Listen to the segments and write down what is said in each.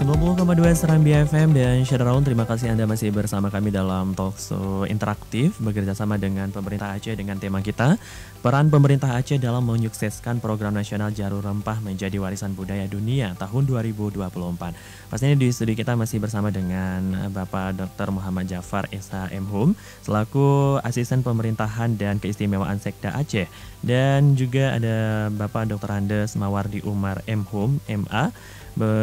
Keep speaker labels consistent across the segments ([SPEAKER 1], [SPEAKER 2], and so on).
[SPEAKER 1] 90,2 Serambi FM dan Syederaun. Terima kasih Anda masih bersama kami dalam talkshow interaktif bekerja sama dengan pemerintah Aceh dengan tema kita peran pemerintah Aceh dalam menyukseskan program nasional Jalur Rempah menjadi warisan budaya dunia tahun 2024. Pastinya di studi kita masih bersama dengan Bapak Dr. Muhammad Jafar Esa M.Hum selaku asisten pemerintahan dan keistimewaan Sekda Aceh, dan juga ada Bapak Dr. Andes Mawardi Umar M.Hum MA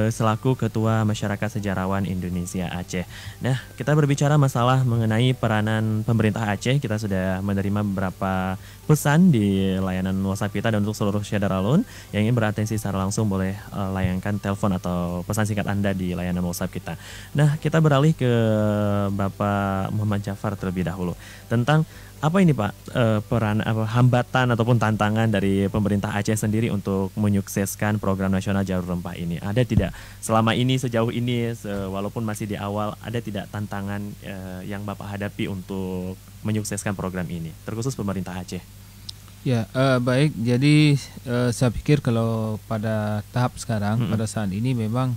[SPEAKER 1] selaku Ketua Masyarakat Sejarawan Indonesia Aceh. Nah, kita berbicara masalah mengenai peranan pemerintah Aceh. Kita sudah menerima beberapa pesan di layanan WhatsApp kita, dan untuk seluruh Syederalun yang ingin beratensi secara langsung boleh layangkan telepon atau pesan singkat Anda di layanan WhatsApp kita. Nah, kita beralih ke Bapak Muhammad Jafar terlebih dahulu tentang apa ini Pak, peran hambatan ataupun tantangan dari pemerintah Aceh sendiri untuk menyukseskan program nasional Jalur Rempah ini? Ada tidak selama ini, sejauh ini, walaupun masih di awal, ada tidak tantangan yang Bapak hadapi untuk menyukseskan program ini, terkhusus pemerintah Aceh?
[SPEAKER 2] Ya, baik. Jadi saya pikir kalau pada tahap sekarang, pada saat ini memang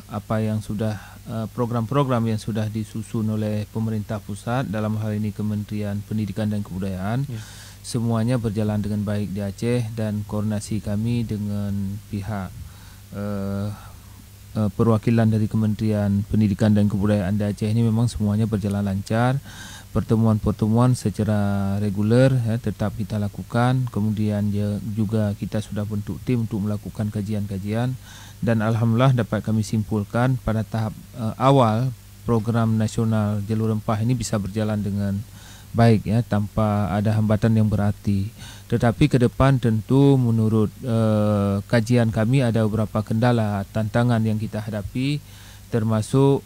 [SPEAKER 2] apa yang sudah program-program yang sudah disusun oleh pemerintah pusat, dalam hal ini Kementerian Pendidikan dan Kebudayaan, semuanya berjalan dengan baik di Aceh, dan koordinasi kami dengan pihak perwakilan dari Kementerian Pendidikan dan Kebudayaan di Aceh ini memang semuanya berjalan lancar. Pertemuan-pertemuan secara reguler tetap kita lakukan. Kemudian juga kita sudah bentuk tim untuk melakukan kajian-kajian, dan alhamdulillah dapat kami simpulkan pada tahap awal program nasional Jalur Rempah ini bisa berjalan dengan baik tanpa ada hambatan yang berarti. Tetapi ke depan tentu menurut kajian kami ada beberapa kendala, tantangan yang kita hadapi, termasuk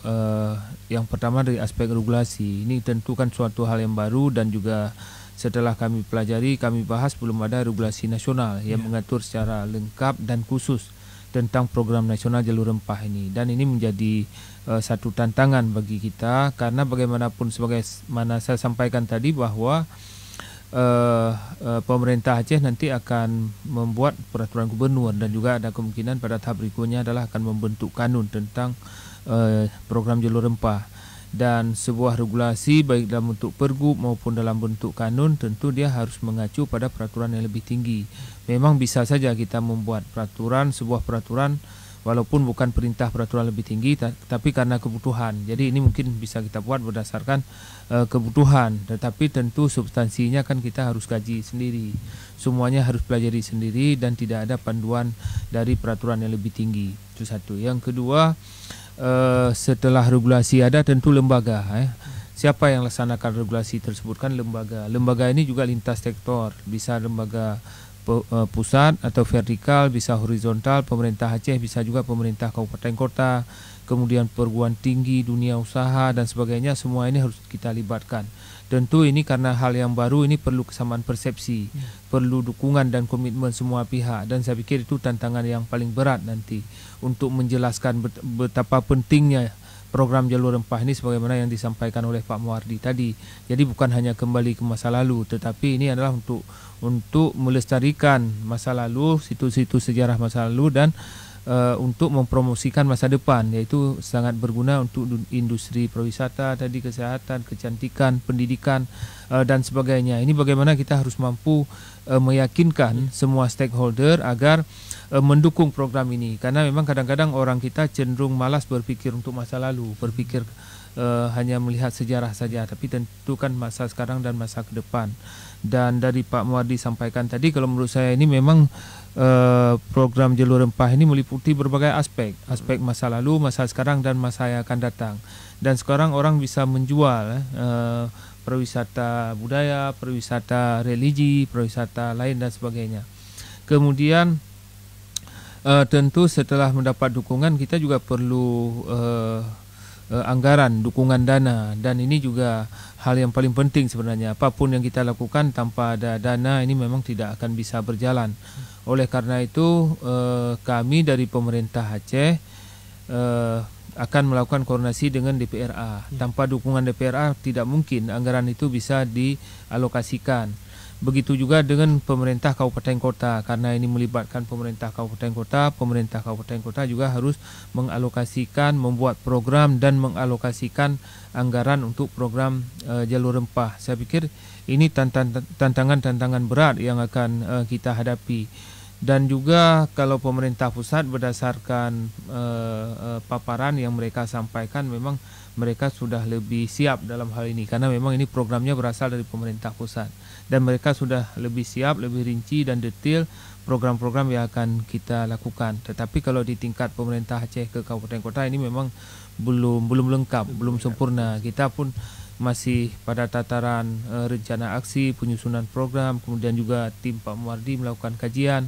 [SPEAKER 2] yang pertama dari aspek regulasi. Ini tentu kan suatu hal yang baru, dan juga setelah kami pelajari, kami bahas belum ada regulasi nasional yang mengatur secara lengkap dan khusus tentang program nasional Jalur Rempah ini. Dan ini menjadi satu tantangan bagi kita, karena bagaimanapun sebagaimana saya sampaikan tadi bahwa pemerintah Aceh nanti akan membuat peraturan gubernur, dan juga ada kemungkinan pada tahap berikutnya adalah akan membentuk kanun tentang program Jalur Rempah. Dan sebuah regulasi baik dalam bentuk pergub maupun dalam bentuk kanun, tentu dia harus mengacu pada peraturan yang lebih tinggi. Memang bisa saja kita membuat sebuah peraturan walaupun bukan perintah peraturan lebih tinggi, tapi karena kebutuhan. Jadi ini mungkin bisa kita buat berdasarkan kebutuhan, tetapi tentu substansinya kan kita harus kaji sendiri. Semuanya harus pelajari sendiri, dan tidak ada panduan dari peraturan yang lebih tinggi. Itu satu. Yang kedua, setelah regulasi ada tentu lembaga. Siapa yang laksanakan regulasi tersebut? Kan lembaga. Lembaga ini juga lintas sektor, bisa lembaga pusat atau vertikal, bisa horizontal, pemerintah Aceh, bisa juga pemerintah kabupaten kota, kemudian perguruan tinggi, dunia usaha dan sebagainya. Semua ini harus kita libatkan. Tentu ini karena hal yang baru, ini perlu kesamaan persepsi, perlu dukungan dan komitmen semua pihak, dan saya pikir itu tantangan yang paling berat nanti untuk menjelaskan betapa pentingnya program Jalur Rempah ini sebagaimana yang disampaikan oleh Pak Mawardi tadi. Jadi bukan hanya kembali ke masa lalu, tetapi ini adalah untuk melestarikan masa lalu, situs-situs sejarah masa lalu, dan untuk mempromosikan masa depan, yaitu sangat berguna untuk industri pariwisata, tadi kesehatan, kecantikan, pendidikan dan sebagainya. Ini bagaimana kita harus mampu meyakinkan semua stakeholder agar mendukung program ini, karena memang kadang-kadang orang kita cenderung malas berpikir untuk masa lalu, berpikir hanya melihat sejarah saja, tapi tentu kan masa sekarang dan masa ke depan. Dan dari Pak Mawardi sampaikan tadi, kalau menurut saya ini memang program Jalur Rempah ini meliputi berbagai aspek masa lalu, masa sekarang, dan masa yang akan datang. Dan sekarang orang bisa menjual pariwisata budaya, pariwisata religi, pariwisata lain dan sebagainya. Kemudian tentu setelah mendapat dukungan, kita juga perlu anggaran, dukungan dana, dan ini juga hal yang paling penting sebenarnya. Apapun yang kita lakukan tanpa ada dana ini memang tidak akan bisa berjalan. Oleh karena itu kami dari pemerintah Aceh akan melakukan koordinasi dengan DPRA. Tanpa dukungan DPRA tidak mungkin anggaran itu bisa dialokasikan. Begitu juga dengan pemerintah kabupaten kota, karena ini melibatkan pemerintah kabupaten kota juga harus mengalokasikan, membuat program dan mengalokasikan anggaran untuk program jalur rempah. Saya pikir ini tantangan-tantangan berat yang akan kita hadapi. Dan juga kalau pemerintah pusat berdasarkan paparan yang mereka sampaikan, memang mereka sudah lebih siap dalam hal ini, karena memang ini programnya berasal dari pemerintah pusat dan mereka sudah lebih siap, lebih rinci dan detail program-program yang akan kita lakukan. Tetapi kalau di tingkat pemerintah Aceh ke kabupaten kota ini memang belum lengkap, belum sempurna. Kita pun masih pada tataran rencana aksi, penyusunan program, kemudian juga tim Pak Muwardi melakukan kajian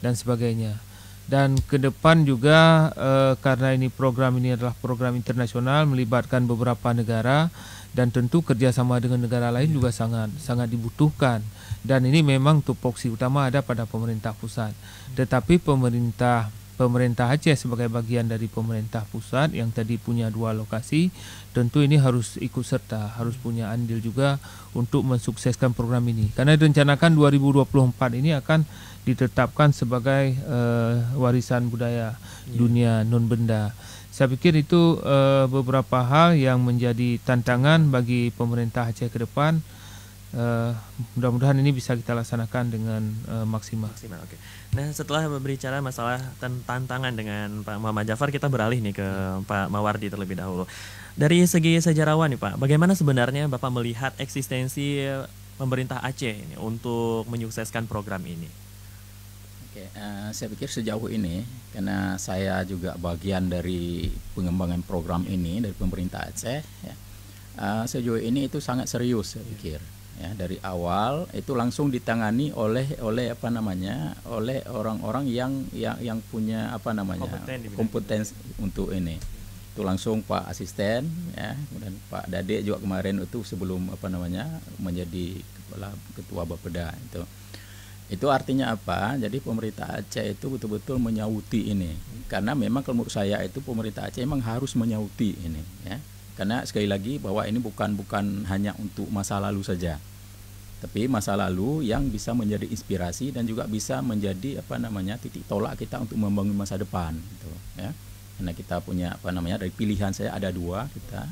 [SPEAKER 2] dan sebagainya. Dan ke depan juga karena ini adalah program internasional melibatkan beberapa negara, dan tentu kerjasama dengan negara lain juga sangat dibutuhkan. Dan ini memang tupoksi utama ada pada pemerintah pusat. Tetapi pemerintah Aceh sebagai bagian dari pemerintah pusat yang tadi punya 2 lokasi, tentu ini harus ikut serta, harus punya andil juga untuk mensukseskan program ini. Karena direncanakan 2024 ini akan ditetapkan sebagai warisan budaya dunia non-benda. Saya pikir itu beberapa hal yang menjadi tantangan bagi pemerintah Aceh ke depan. Mudah-mudahan ini bisa kita laksanakan dengan maksimal.
[SPEAKER 1] Oke. Nah, setelah berbicara masalah tantangan dengan Pak Muhammad Jafar, kita beralih nih ke Pak Mawardi terlebih dahulu. Dari segi sejarawan nih Pak, bagaimana sebenarnya Bapak melihat eksistensi pemerintah Aceh ini untuk menyukseskan program ini?
[SPEAKER 3] Saya pikir sejauh ini, karena saya juga bagian dari pengembangan program ini dari pemerintah Aceh, ya, sejauh ini itu sangat serius saya pikir. Ya, dari awal itu langsung ditangani oleh orang-orang yang punya kompetensi untuk ini. Itu langsung Pak Asisten, ya, kemudian Pak Dade juga kemarin itu sebelum menjadi ketua Bapeda itu. Itu artinya apa? Jadi pemerintah Aceh itu betul-betul menyauti ini. Karena memang kalau menurut saya itu pemerintah Aceh memang harus menyauti ini, ya. Karena sekali lagi bahwa ini bukan hanya untuk masa lalu saja. Tapi masa lalu yang bisa menjadi inspirasi dan juga bisa menjadi titik tolak kita untuk membangun masa depan gitu, ya. Karena kita punya dari pilihan saya ada 2 kita.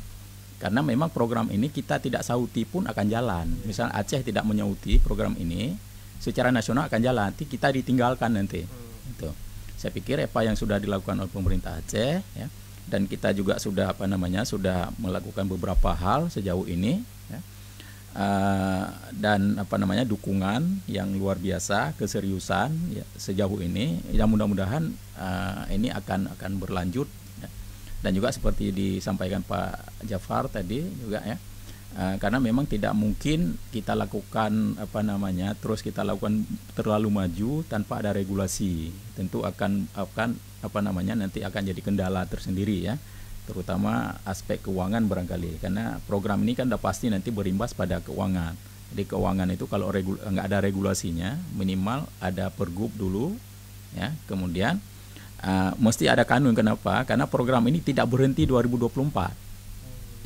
[SPEAKER 3] Karena memang program ini kita tidak sauti pun akan jalan. Misalnya Aceh tidak menyauti program ini, secara nasional akan jalan, nanti kita ditinggalkan nanti. Itu. Saya pikir apa yang sudah dilakukan oleh pemerintah Aceh, ya, dan kita juga sudah sudah melakukan beberapa hal sejauh ini, ya, dan dukungan yang luar biasa, keseriusan, ya, sejauh ini, yang mudah-mudahan ini akan berlanjut, ya. Dan juga seperti disampaikan Pak Jafar tadi juga, ya. Karena memang tidak mungkin kita lakukan terus kita lakukan terlalu maju tanpa ada regulasi. Tentu akan nanti akan jadi kendala tersendiri, ya, terutama aspek keuangan barangkali, karena program ini kan udah pasti nanti berimbas pada keuangan. Jadi keuangan itu kalau nggak ada regulasinya, minimal ada pergub dulu, ya, kemudian mesti ada kanun. Kenapa? Karena program ini tidak berhenti 2024.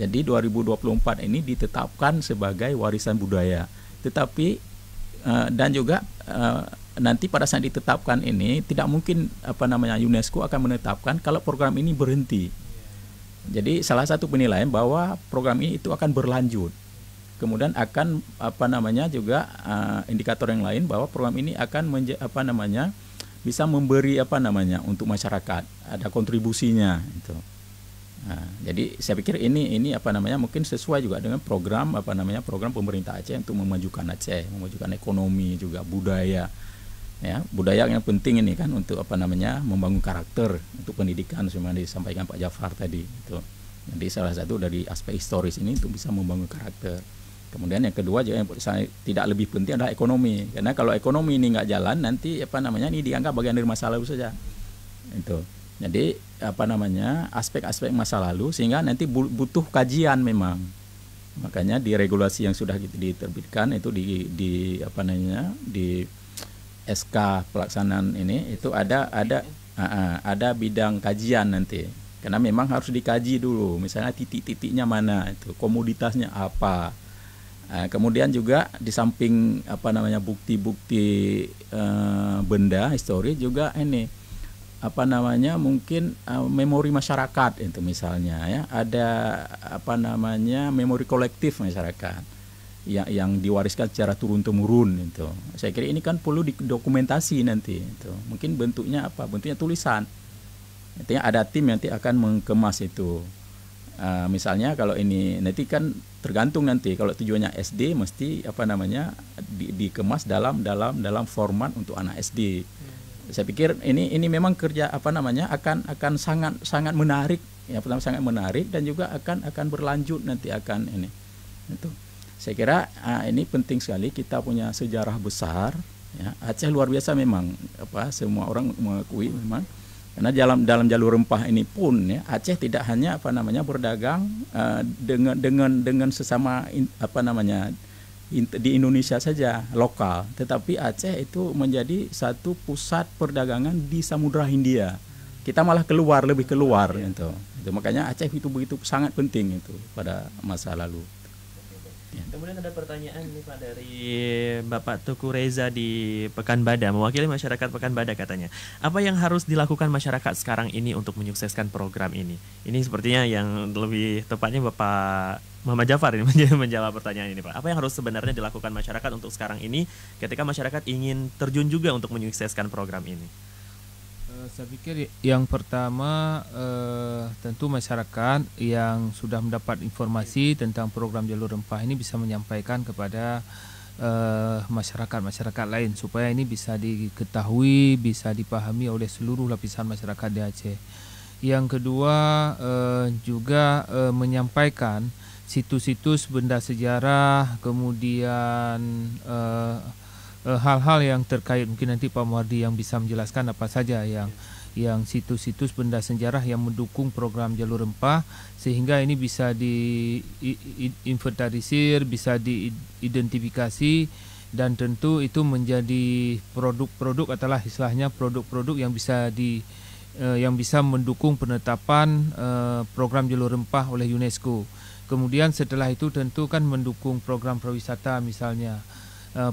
[SPEAKER 3] Jadi 2024 ini ditetapkan sebagai warisan budaya. Tetapi dan juga nanti pada saat ditetapkan ini tidak mungkin UNESCO akan menetapkan kalau program ini berhenti. Jadi salah satu penilaian bahwa program ini itu akan berlanjut. Kemudian akan juga indikator yang lain bahwa program ini akan bisa memberi untuk masyarakat, ada kontribusinya itu. Nah, jadi saya pikir ini mungkin sesuai juga dengan program program pemerintah Aceh untuk memajukan Aceh, memajukan ekonomi juga budaya, ya, budaya yang penting ini kan untuk membangun karakter untuk pendidikan seperti disampaikan Pak Jafar tadi itu. Jadi salah satu dari aspek historis ini untuk bisa membangun karakter. Kemudian yang kedua juga yang tidak lebih penting adalah ekonomi, karena kalau ekonomi ini nggak jalan nanti ini dianggap bagian dari masa lalu saja itu. Jadi aspek-aspek masa lalu, sehingga nanti butuh kajian memang. Makanya di regulasi yang sudah diterbitkan itu di SK pelaksanaan ini itu ada bidang kajian nanti. Karena memang harus dikaji dulu, misalnya titik-titiknya mana itu, komoditasnya apa, Kemudian juga di samping bukti-bukti benda histori juga ini mungkin memori masyarakat itu misalnya ya, ada memori kolektif masyarakat yang diwariskan secara turun-temurun itu. Saya kira ini kan perlu didokumentasi nanti itu. Mungkin bentuknya bentuknya tulisan. Artinya ada tim nanti akan mengemas itu. Misalnya kalau ini nanti kan tergantung nanti kalau tujuannya SD mesti dikemas dalam format untuk anak SD. Saya pikir ini memang kerja akan sangat menarik ya, pertama sangat menarik dan juga akan berlanjut nanti akan ini. Itu. Saya kira ini penting sekali, kita punya sejarah besar ya. Aceh luar biasa memang semua orang mengakui memang. Karena dalam jalur rempah ini pun ya, Aceh tidak hanya berdagang dengan sesama di Indonesia saja lokal, tetapi Aceh itu menjadi satu pusat perdagangan di Samudra Hindia. Kita malah lebih keluar itu. Makanya Aceh itu begitu sangat penting itu pada masa lalu.
[SPEAKER 1] Ya. Kemudian ada pertanyaan nih Pak dari Bapak Tuku Reza di Pekanbadak, mewakili masyarakat Pekanbadak katanya. Apa yang harus dilakukan masyarakat sekarang ini untuk menyukseskan program ini? Ini sepertinya yang lebih tepatnya Bapak Muhammad Jafar ini menjawab pertanyaan ini Pak. Apa yang harus sebenarnya dilakukan masyarakat untuk sekarang ini ketika masyarakat ingin terjun juga untuk menyukseskan program ini?
[SPEAKER 2] Saya pikir yang pertama tentu masyarakat yang sudah mendapat informasi tentang program jalur rempah ini bisa menyampaikan kepada masyarakat lain supaya ini bisa diketahui, bisa dipahami oleh seluruh lapisan masyarakat di Aceh. Yang kedua juga menyampaikan situs-situs benda sejarah, kemudian hal-hal yang terkait, mungkin nanti Pak Muhardi yang bisa menjelaskan apa saja yang situs-situs benda sejarah yang mendukung program jalur rempah, sehingga ini bisa diinventarisir, bisa diidentifikasi, dan tentu itu menjadi produk-produk adalah istilahnya produk-produk yang bisa mendukung penetapan program jalur rempah oleh UNESCO. Kemudian setelah itu tentu kan mendukung program pariwisata misalnya,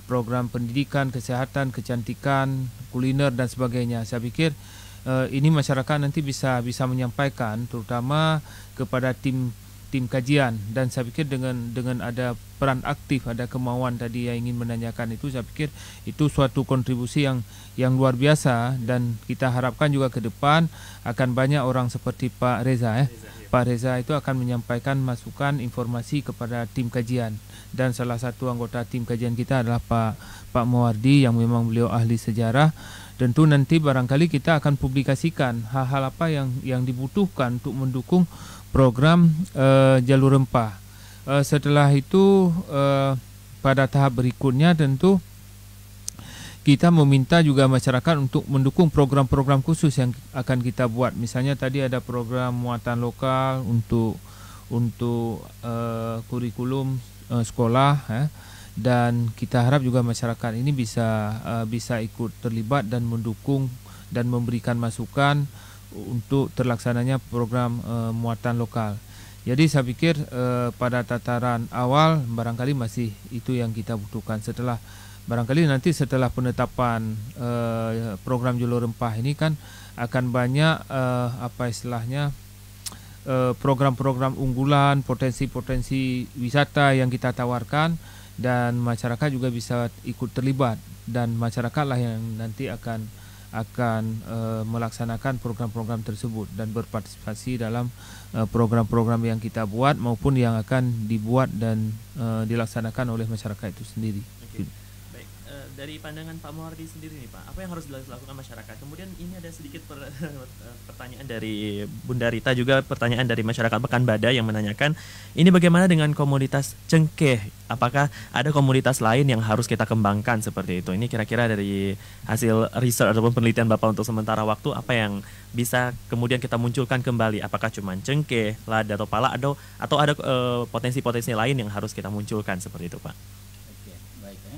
[SPEAKER 2] program pendidikan, kesehatan, kecantikan, kuliner dan sebagainya. Saya pikir ini masyarakat nanti bisa menyampaikan terutama kepada tim kajian, dan saya pikir dengan ada peran aktif, ada kemauan tadi yang ingin menanyakan itu, saya pikir itu suatu kontribusi yang luar biasa, dan kita harapkan juga ke depan akan banyak orang seperti Pak Reza Pak Reza itu akan menyampaikan masukan informasi kepada tim kajian, dan salah satu anggota tim kajian kita adalah Pak Muhardi yang memang beliau ahli sejarah. Tentu nanti barangkali kita akan publikasikan hal-hal apa yang dibutuhkan untuk mendukung program jalur rempah. Setelah itu pada tahap berikutnya tentu kita meminta juga masyarakat untuk mendukung program-program khusus yang akan kita buat. Misalnya tadi ada program muatan lokal untuk kurikulum sekolah, dan kita harap juga masyarakat ini bisa ikut terlibat dan mendukung dan memberikan masukan untuk terlaksananya program muatan lokal. Jadi saya pikir pada tataran awal barangkali masih itu yang kita butuhkan. Barangkali nanti setelah penetapan program jalur rempah ini kan akan banyak program-program unggulan, potensi-potensi wisata yang kita tawarkan, dan masyarakat juga bisa ikut terlibat, dan masyarakatlah yang nanti akan melaksanakan program-program tersebut dan berpartisipasi dalam program-program yang kita buat maupun yang akan dibuat dan dilaksanakan oleh masyarakat itu sendiri.
[SPEAKER 1] Dari pandangan Pak Muhardi sendiri nih Pak, apa yang harus dilakukan masyarakat? Kemudian ini ada sedikit pertanyaan dari Bunda Rita, juga pertanyaan dari masyarakat Pekanbadak yang menanyakan, ini bagaimana dengan komoditas cengkeh? Apakah ada komoditas lain yang harus kita kembangkan seperti itu? Ini kira-kira dari hasil riset ataupun penelitian Bapak untuk sementara waktu, apa yang bisa kemudian kita munculkan kembali? Apakah cuma cengkeh, lada atau pala, atau ada potensi-potensi lain yang harus kita munculkan seperti itu Pak?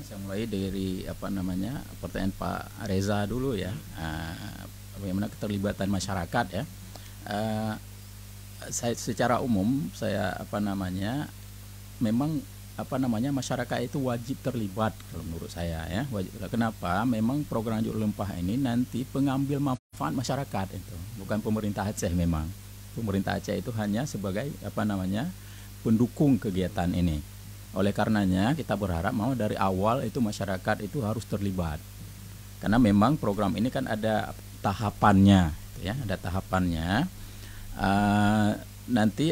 [SPEAKER 3] Saya mulai dari pertanyaan Pak Reza dulu ya, bagaimana keterlibatan masyarakat ya. Saya secara umum memang masyarakat itu wajib terlibat kalau menurut saya ya. Wajib. Kenapa? Memang program Jalur Rempah ini nanti pengambil manfaat masyarakat itu, bukan pemerintah Aceh memang. Pemerintah Aceh itu hanya sebagai pendukung kegiatan ini. Oleh karenanya kita berharap mau dari awal itu masyarakat itu harus terlibat. Karena memang program ini kan ada tahapannya ya, ada tahapannya. Nanti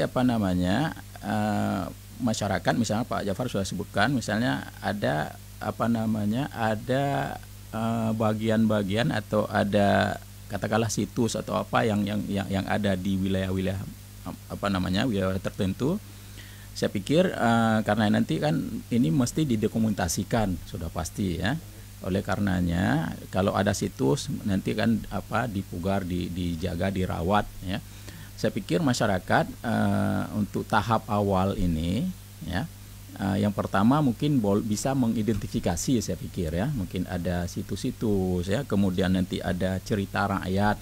[SPEAKER 3] masyarakat, misalnya Pak Jafar sudah sebutkan, misalnya ada bagian-bagian atau ada katakanlah situs atau apa yang ada di wilayah-wilayah wilayah tertentu. Saya pikir karena nanti kan ini mesti didokumentasikan sudah pasti ya. Oleh karenanya kalau ada situs nanti kan dipugar, dijaga, dirawat ya. Saya pikir masyarakat untuk tahap awal ini ya, yang pertama mungkin bisa mengidentifikasi, saya pikir ya, mungkin ada situs-situs ya, kemudian nanti ada cerita rakyat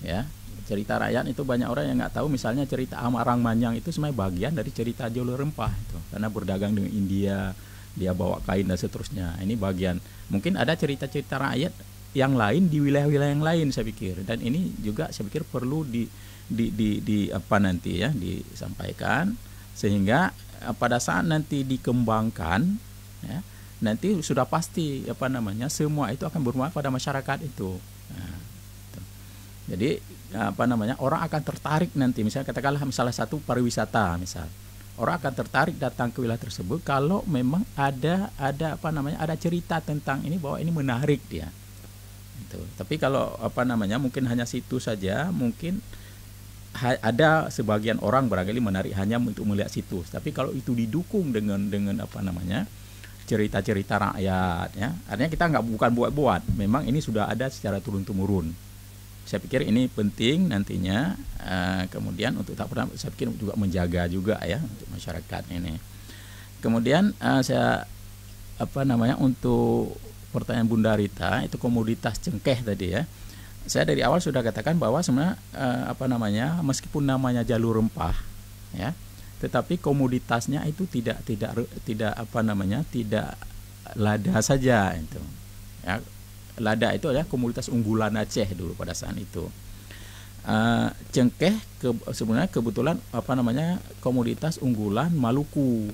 [SPEAKER 3] ya. Cerita rakyat itu banyak orang yang nggak tahu, misalnya cerita Amarang Manyang itu sebenarnya bagian dari cerita Jalur Rempah itu, karena berdagang dengan India, dia bawa kain dan seterusnya. Ini bagian, mungkin ada cerita-cerita rakyat yang lain di wilayah-wilayah yang lain, saya pikir, dan ini juga saya pikir perlu disampaikan sehingga pada saat nanti dikembangkan ya, nanti sudah pasti semua itu akan bermanfaat pada masyarakat itu. Nah, jadi orang akan tertarik nanti, misalnya katakanlah salah satu pariwisata, misal orang akan tertarik datang ke wilayah tersebut kalau memang ada cerita tentang ini, bahwa ini menarik dia. Tapi kalau mungkin hanya situ saja, mungkin ada sebagian orang barangkali menarik hanya untuk melihat situs. Tapi kalau itu didukung dengan cerita-cerita rakyat ya, artinya kita bukan buat-buat, memang ini sudah ada secara turun-temurun. Saya pikir ini penting nantinya. Kemudian untuk saya pikir juga menjaga juga ya untuk masyarakat ini. Kemudian untuk pertanyaan Bunda Rita, itu komoditas cengkeh tadi ya. Saya dari awal sudah katakan bahwa sebenarnya meskipun namanya Jalur Rempah ya, tetapi komoditasnya itu tidak lada saja itu. Ya, lada itu adalah komoditas unggulan Aceh dulu pada saat itu. Cengkeh sebenarnya kebetulan komoditas unggulan Maluku.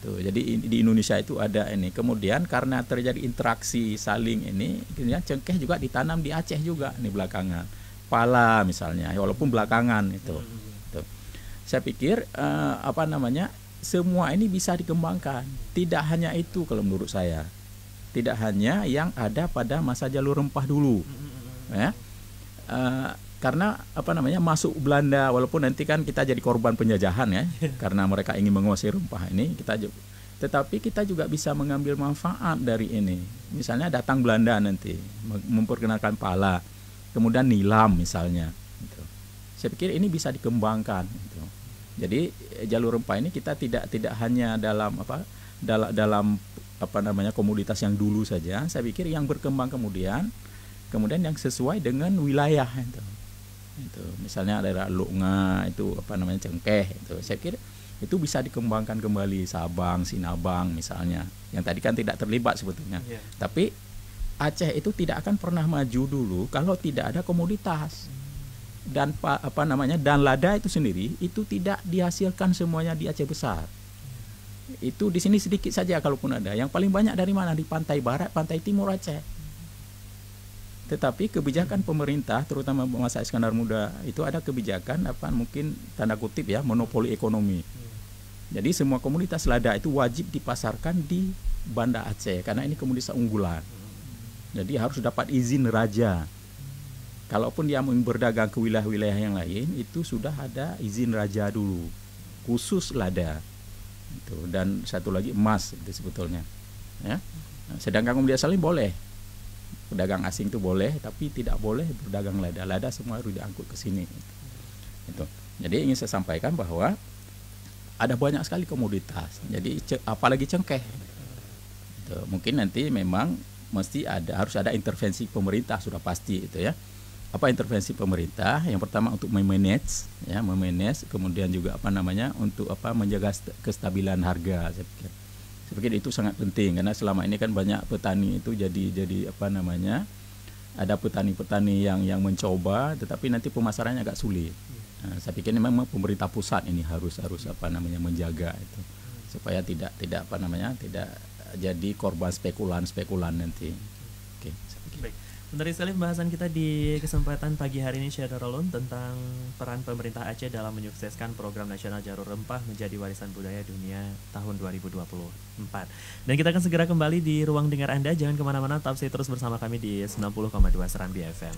[SPEAKER 3] Jadi di Indonesia itu ada ini. Kemudian karena terjadi interaksi saling ini, kemudian cengkeh juga ditanam di Aceh juga nih belakangan. Pala misalnya, walaupun belakangan itu. Saya pikir semua ini bisa dikembangkan. Tidak hanya itu kalau menurut saya. Tidak hanya yang ada pada masa Jalur Rempah dulu. Ya. Karena masuk Belanda, walaupun nanti kan kita jadi korban penjajahan ya, karena mereka ingin menguasai rempah ini, tetapi kita juga bisa mengambil manfaat dari ini. Misalnya datang Belanda nanti memperkenalkan pala, kemudian nilam misalnya. Saya pikir ini bisa dikembangkan. Jadi Jalur Rempah ini kita tidak hanya dalam komoditas yang dulu saja. Saya pikir yang berkembang kemudian yang sesuai dengan wilayah itu misalnya daerah Lunga itu cengkeh itu, saya kira itu bisa dikembangkan kembali. Sabang, Sinabang misalnya, yang tadi kan tidak terlibat sebetulnya. Tapi Aceh itu tidak akan pernah maju dulu kalau tidak ada komoditas. Dan dan lada itu sendiri itu tidak dihasilkan semuanya di Aceh besar. Itu di sini sedikit saja kalaupun ada. Yang paling banyak dari mana? Di pantai barat, pantai timur Aceh. Tetapi kebijakan pemerintah, terutama masa Iskandar Muda, itu ada kebijakan mungkin tanda kutip ya, monopoli ekonomi. Jadi semua komoditas lada itu wajib dipasarkan di Banda Aceh karena ini komoditas unggulan. Jadi harus dapat izin raja. Kalaupun dia mau berdagang ke wilayah-wilayah yang lain, itu sudah ada izin raja dulu, khusus lada. Dan satu lagi emas itu sebetulnya. Ya. Sedangkan komoditas lain boleh. Pedagang asing itu boleh, tapi tidak boleh berdagang lada. Lada semua harus diangkut ke sini. Jadi ingin saya sampaikan bahwa ada banyak sekali komoditas. Jadi apalagi cengkeh. Mungkin nanti memang harus ada intervensi pemerintah, sudah pasti itu ya. Apa intervensi pemerintah? Yang pertama untuk memanage, kemudian juga untuk menjaga kestabilan harga, saya pikir. Saya pikir itu sangat penting karena selama ini kan banyak petani itu jadi apa namanya, ada petani-petani yang mencoba tetapi nanti pemasarannya agak sulit. Nah, saya pikir memang pemerintah pusat ini harus apa namanya menjaga itu supaya tidak apa namanya tidak jadi korban spekulan nanti. Oke.
[SPEAKER 1] Baik. Menarik sekali pembahasan kita di kesempatan pagi hari ini, Syederalun, tentang peran pemerintah Aceh dalam menyukseskan program nasional Jalur Rempah menjadi warisan budaya dunia tahun 2024. Dan kita akan segera kembali di ruang dengar Anda. Jangan kemana-mana, tetap stay terus bersama kami di 90,2 Serambi FM.